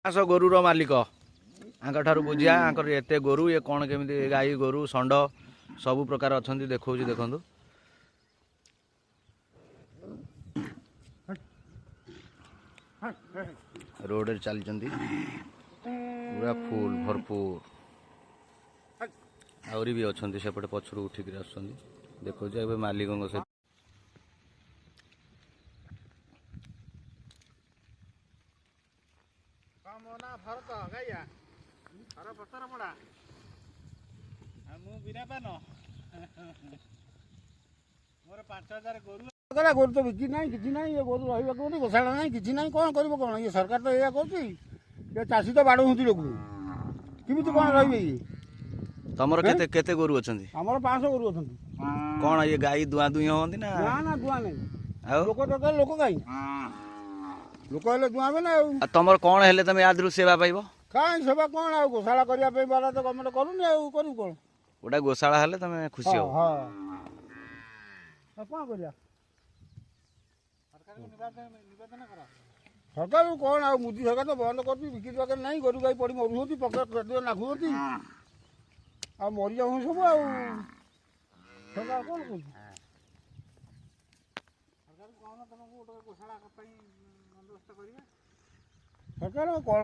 आस गोरुर मालिक आंठार बुझिया आंकर एते गोरु ये कौन केमी गाई गोरु षंड सबु प्रकार अच्छा देखा देखु रोड चली पूरा फुल भरपूर आहरी भी अच्छा सेपटे पछर उठिक देखो मालिक से भरत गाइया हर पतर पड़ा बीरापान मोर 5000 गोरु गोरु तो बिकी ना कि ना ये गोरु रही गोशाला ना कि ना कौन कर कौन ये सरकार तो यह कर चाषी तो बाड़ हूँ लोक केमी कौन रही तमर केते केते गोरु अछंती हमर 500 गोरु अछंती कौन ये गाई दुआ दुई होंदी ना ना दुआ नहीं आउ लोक तो लोक गाई लोक हेले दुआ में ना तमर कौन हेले तमे आदरु सेवा पाइबो कहीं सेवा कौन आ गोशाला करिया पे बाला तो गवर्नमेंट करूनी आ करू कौन गोटा गोशाला हेले तमे खुशी हो हां कौन करिया सरकार को निवेदन करा सरकार कौन आ मोदी सरकार तो बंद करती बिक्री वगैरह नहीं गोरु गाई पड़ी मरुती पकड़ नाखुती आ मरी जाऊँ सब आ सरकार कौन कर सरकार कौन तुमको गोटे गोशाला बंदोबस्त करेंगे सरकार कौन